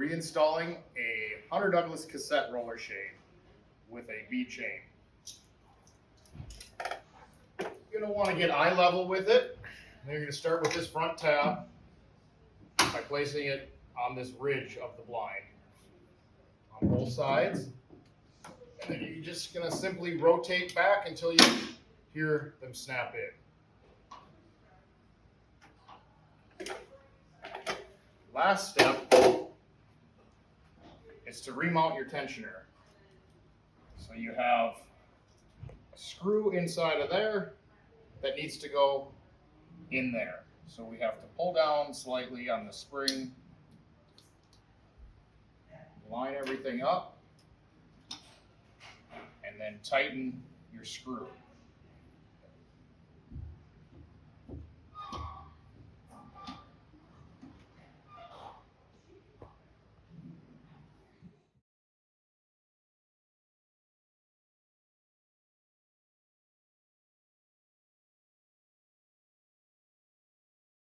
reinstalling a Hunter Douglas cassette roller shade with a B chain. You're going to want to get eye level with it. And then you're going to start with this front tab by placing it on this ridge of the blind on both sides. And then you're just going to simply rotate back until you hear them snap in. Last step is to remount your tensioner. So you have a screw inside of there that needs to go in there. So we have to pull down slightly on the spring, line everything up, and then tighten your screw.